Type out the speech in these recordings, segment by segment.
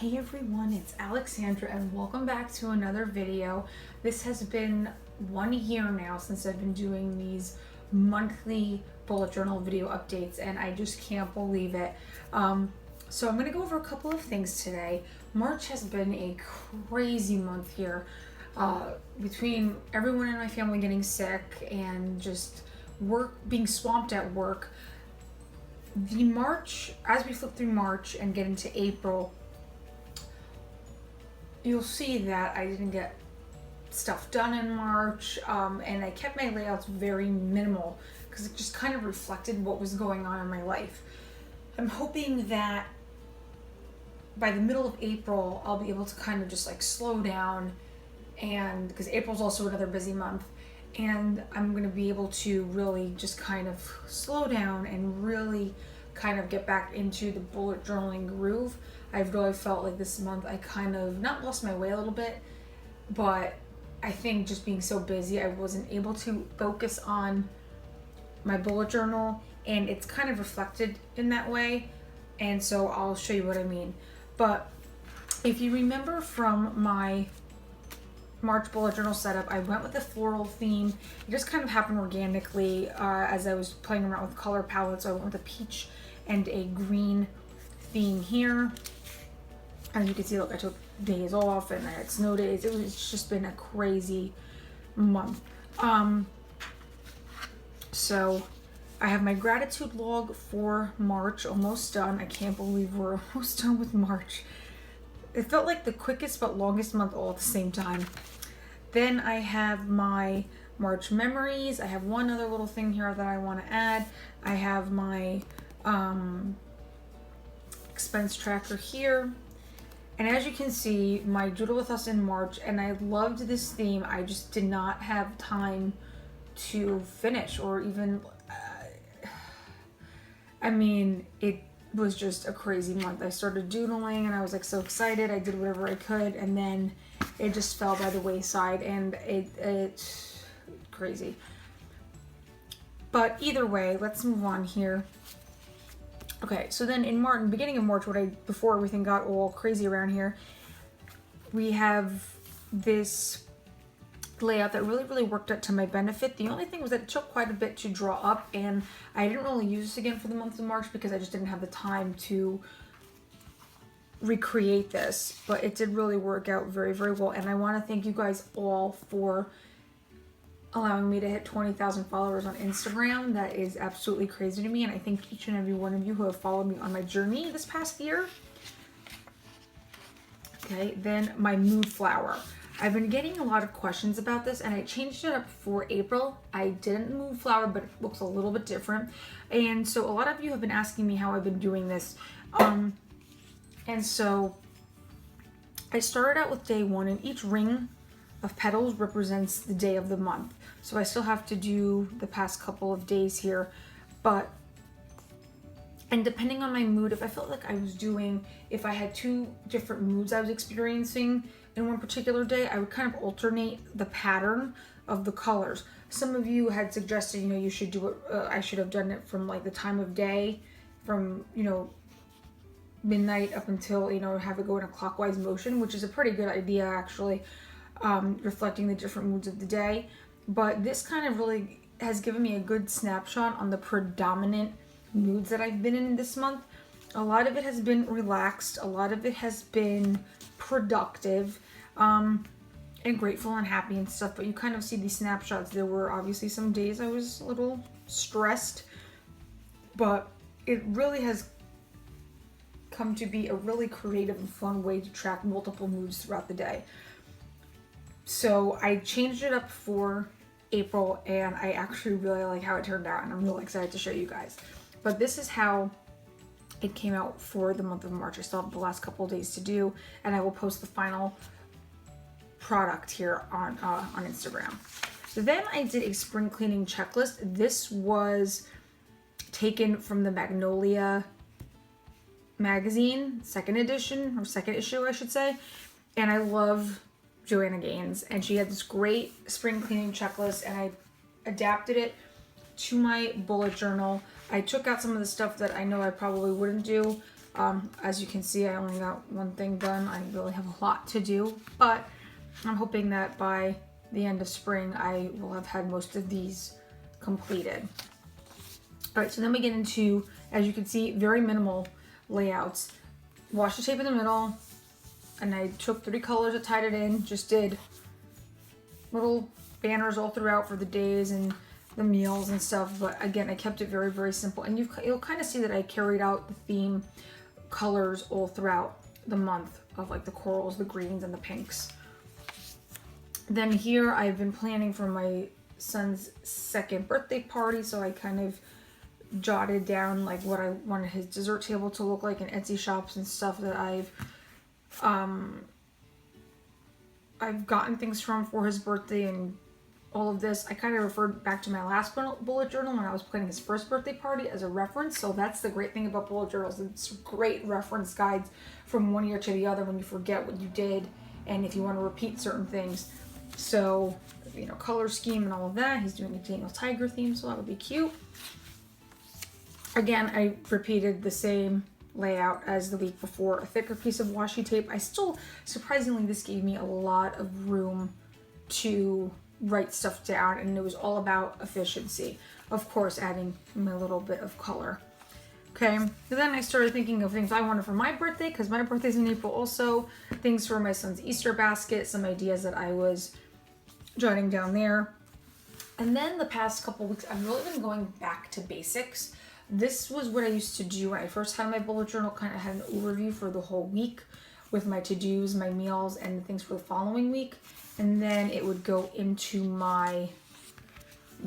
Hey everyone, it's Alexandra and welcome back to another video. This has been 1 year now since I've been doing these monthly bullet journal video updates and I just can't believe it. So I'm going to go over a couple of things today. March has been a crazy month here. Between everyone in my family getting sick and just being swamped at work, as we flip through March and get into April, you'll see that I didn't get stuff done in March, and I kept my layouts very minimal because it just kind of reflected what was going on in my life. I'm hoping that by the middle of April, I'll be able to kind of just like slow down, and because April's also another busy month, and I'm going to be able to really just kind of slow down and really kind of get back into the bullet journaling groove. I've really felt like this month I kind of not lost my way a little bit, but I think just being so busy, I wasn't able to focus on my bullet journal, and it's kind of reflected in that way. And so I'll show you what I mean. But if you remember from my March bullet journal setup, I went with a floral theme. It just kind of happened organically as I was playing around with color palettes. So I went with a peach and a green theme here. As you can see, look, I took days off and I had snow days. It's just been a crazy month. So I have my gratitude log for March almost done. I can't believe we're almost done with March. It felt like the quickest but longest month all at the same time. Then I have my March memories. I have one other little thing here that I want to add. I have my expense tracker here. And as you can see, my Doodle With Us in March, and I loved this theme. I just did not have time to finish or even, it was just a crazy month. I started doodling and I was like so excited. I did whatever I could, and then it just fell by the wayside, and it's crazy. But either way, let's move on here. Okay, so then in March, beginning of March, before everything got all crazy around here, we have this layout that really worked out to my benefit. The only thing was that it took quite a bit to draw up, and I didn't really use this again for the month of March because I just didn't have the time to recreate this. But it did really work out very well, and I want to thank you guys all for allowing me to hit 20,000 followers on Instagram. That is absolutely crazy to me, and I thank each and every one of you who have followed me on my journey this past year. Okay, then my mood flower. I've been getting a lot of questions about this, and I changed it up for April. I didn't mood flower, but it looks a little bit different. And so a lot of you have been asking me how I've been doing this. And so I started out with day one, and each ring of petals represents the day of the month. So I still have to do the past couple of days here, and depending on my mood, if I felt like if I had two different moods I was experiencing in one particular day, I would kind of alternate the pattern of the colors. Some of you had suggested, you should do it, I should have done it from like the time of day, from, midnight up until, have it go in a clockwise motion, which is a pretty good idea actually. Reflecting the different moods of the day. But this kind of really has given me a good snapshot on the predominant moods that I've been in this month. A lot of it has been relaxed, a lot of it has been productive, and grateful and happy and stuff, but you kind of see these snapshots. There were obviously some days I was a little stressed, but it really has come to be a really creative and fun way to track multiple moods throughout the day. So I changed it up for April, and I actually really like how it turned out, and I'm really excited to show you guys. But this is how it came out for the month of March. I still have the last couple of days to do, and I will post the final product here on Instagram. So then I did a spring cleaning checklist. This was taken from the Magnolia magazine, second issue, I should say. And I love Joanna Gaines, and she had this great spring cleaning checklist, and I adapted it to my bullet journal. I took out some of the stuff that I know I probably wouldn't do, As you can see, I only got one thing done. I really have a lot to do, but I'm hoping that by the end of spring, I will have had most of these completed. All right, so then we get into, as you can see, very minimal layouts. Washi tape in the middle, and I took 3 colors and tied it in, just did little banners all throughout for the days and the meals and stuff, but again, I kept it very, very simple. And you'll kind of see that I carried out the theme colors all throughout the month of like the corals, the greens, and the pinks. Then here I've been planning for my son's 2nd birthday party, so I kind of jotted down like what I wanted his dessert table to look like in Etsy shops and stuff that I've gotten things from for his birthday and all of this. I kind of referred back to my last bullet journal when I was planning his 1st birthday party as a reference. So that's the great thing about bullet journals. It's great reference guides from one year to the other when you forget what you did and if you want to repeat certain things. So, you know, color scheme and all of that. He's doing a Daniel Tiger theme, so that would be cute. Again, I repeated the same layout as the week before, a thicker piece of washi tape. I still, surprisingly, this gave me a lot of room to write stuff down, and it was all about efficiency. Of course, adding my little bit of color. Okay, and then I started thinking of things I wanted for my birthday, because my birthday's in April also, things for my son's Easter basket, some ideas that I was jotting down there. And then the past couple weeks, I've really been going back to basics. This was what I used to do when I first had my bullet journal, kind of had an overview for the whole week with my to-dos, my meals, and things for the following week. And then it would go into my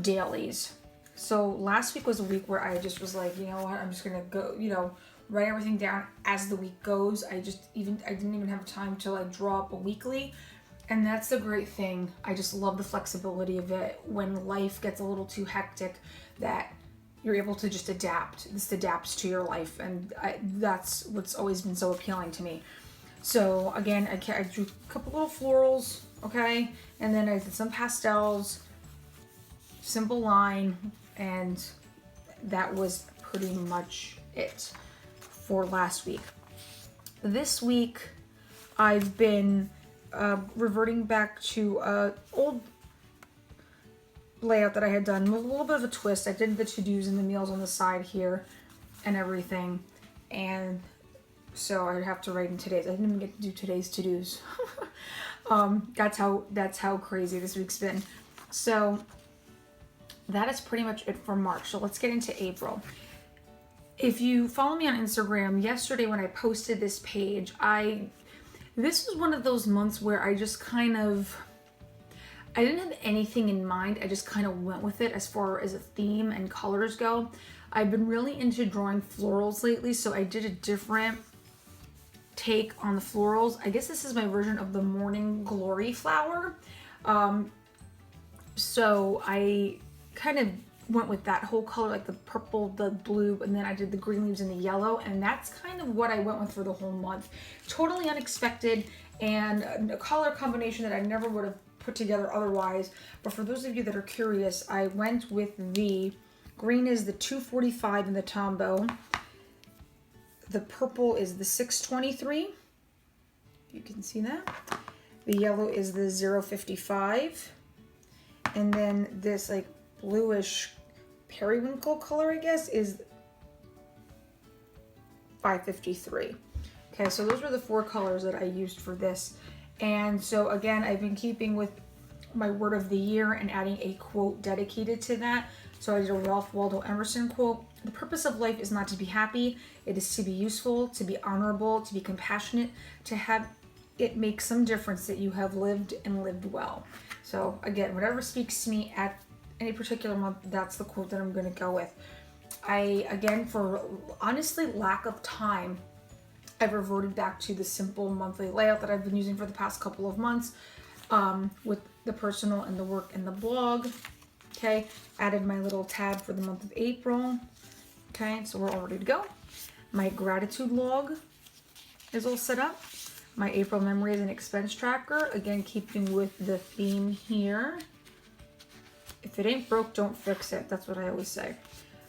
dailies. So last week was a week where I just was like, you know what, I'm just gonna go, you know, write everything down as the week goes. I didn't even have time to like draw up a weekly. And that's the great thing. I just love the flexibility of it when life gets a little too hectic, that you're able to just adapt. This adapts to your life, and that's what's always been so appealing to me. So again, I drew a couple little florals, okay? And then I did some pastels, simple line, and that was pretty much it for last week. This week, I've been reverting back to old layout that I had done with a little bit of a twist. I did the to-dos and the meals on the side here and everything, and so I'd have to write in today's. I didn't even get to do today's to-dos. That's how crazy this week's been. So that is pretty much it for March. So let's get into April. If you follow me on Instagram, yesterday when I posted this page, this was one of those months where I just kind of, I didn't have anything in mind. I just kind of went with it as far as a theme and colors go. I've been really into drawing florals lately, so I did a different take on the florals. I guess this is my version of the Morning Glory flower. So I kind of went with that whole color, like the purple, the blue, and then I did the green leaves and the yellow, and that's kind of what I went with for the whole month. Totally unexpected, and a color combination that I never would have put together otherwise. But for those of you that are curious, I went with the green is the 245 in the Tombow. The purple is the 623. You can see that. The yellow is the 055. And then this like bluish periwinkle color, I guess, is 553. Okay, so those were the 4 colors that I used for this. And so again, I've been keeping with my word of the year and adding a quote dedicated to that. So I did a Ralph Waldo Emerson quote. The purpose of life is not to be happy. It is to be useful, to be honorable, to be compassionate, to have it make some difference that you have lived and lived well. So again, whatever speaks to me at any particular month, that's the quote that I'm going to go with. Again, for honestly lack of time, I've reverted back to the simple monthly layout that I've been using for the past couple of months, with the personal and the work and the blog. Okay, added my little tab for the month of April. Okay, so we're all ready to go. My gratitude log is all set up. My April memories and expense tracker, again keeping with the theme here. If it ain't broke, don't fix it. That's what I always say.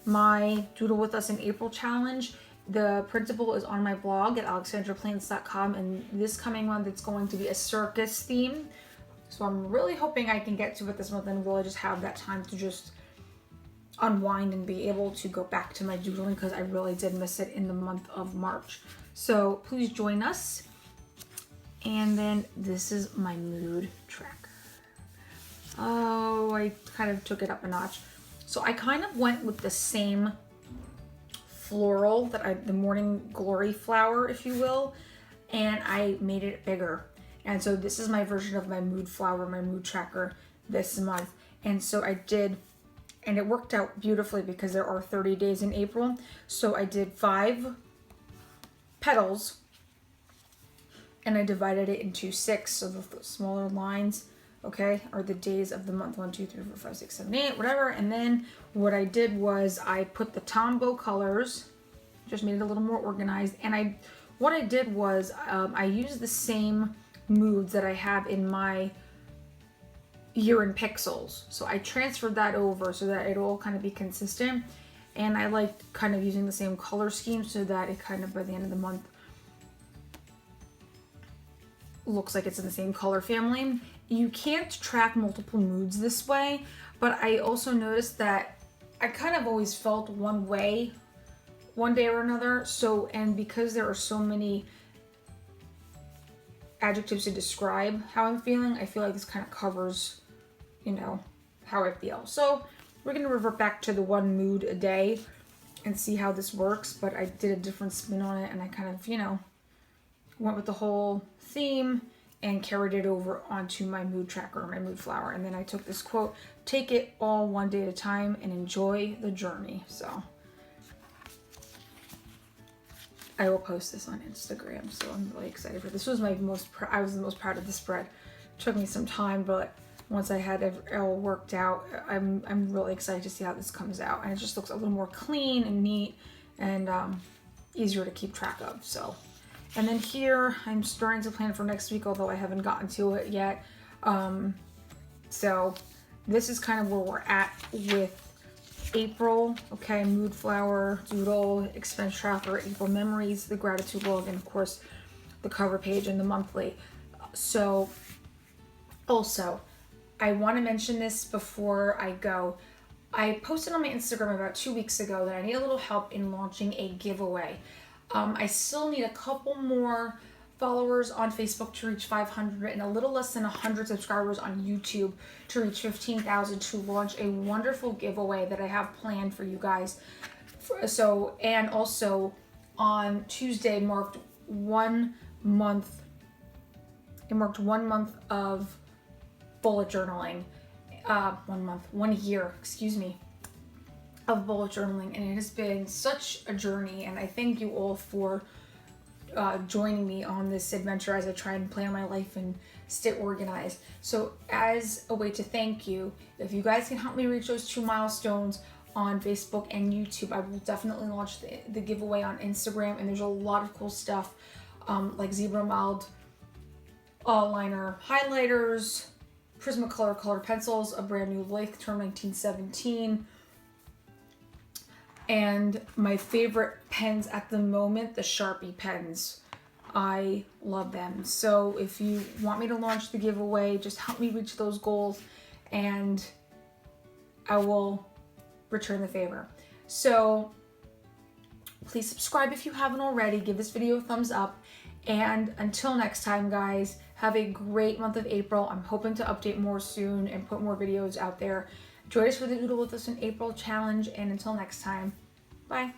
My Doodle With Us in April challenge. The principle is on my blog at alexandraplants.com, and this coming month it's going to be a circus theme. So I'm really hoping I can get to it this month and really just have that time to just unwind and be able to go back to my doodling, because I really did miss it in the month of March. So please join us. And then this is my mood tracker. Oh, I kind of took it up a notch. So I kind of went with the same floral the Morning Glory flower, if you will, and I made it bigger. And so this is my version of my mood flower, my mood tracker this month. And so I did, and it worked out beautifully because there are 30 days in April. So I did 5 petals and I divided it into 6. So the smaller lines, okay, are the days of the month. 1, 2, 3, 4, 5, 6, 7, 8, whatever. And then what I did was I put the Tombow colors, just made it a little more organized. And what I did was I used the same moods that I have in my Year in Pixels. So I transferred that over so that it'll all kind of be consistent. And I liked kind of using the same color scheme so that it kind of by the end of the month looks like it's in the same color family. You can't track multiple moods this way, but I also noticed that I kind of always felt one way one day or another. So, and because there are so many adjectives to describe how I'm feeling, I feel like this kind of covers, you know, how I feel. So we're going to revert back to the 1 mood a day and see how this works, but I did a different spin on it and I kind of, you know, went with the whole theme and carried it over onto my mood tracker, my mood flower. And then I took this quote, take it all one day at a time and enjoy the journey. So I will post this on Instagram. So I'm really excited for this. Was my I was the most proud of the spread. It took me some time, but once I had it all worked out, I'm really excited to see how this comes out. And it just looks a little more clean and neat and easier to keep track of. So. And then here, I'm starting to plan for next week, although I haven't gotten to it yet. So this is kind of where we're at with April. Okay, mood flower, doodle, expense tracker, April memories, the gratitude log, and of course the cover page and the monthly. So also, I want to mention this before I go. I posted on my Instagram about 2 weeks ago that I need a little help in launching a giveaway. I still need a couple more followers on Facebook to reach 500 and a little less than 100 subscribers on YouTube to reach 15,000 to launch a wonderful giveaway that I have planned for you guys. So, and also on Tuesday marked 1 month. It marked 1 month of bullet journaling. 1 year, excuse me, of bullet journaling, and it has been such a journey, and I thank you all for joining me on this adventure as I try and plan my life and stay organized. So as a way to thank you, if you guys can help me reach those 2 milestones on Facebook and YouTube, I will definitely launch the giveaway on Instagram, and there's a lot of cool stuff like Zebra Mild liner highlighters, Prismacolor colored pencils, a brand new Lathterm 1917, and my favorite pens at the moment, the Sharpie pens. I love them. So if you want me to launch the giveaway, just help me reach those goals and I will return the favor. So please subscribe if you haven't already. Give this video a thumbs up. And until next time, guys, have a great month of April. I'm hoping to update more soon and put more videos out there. Join us for the Doodle With Us in April challenge, and until next time, bye.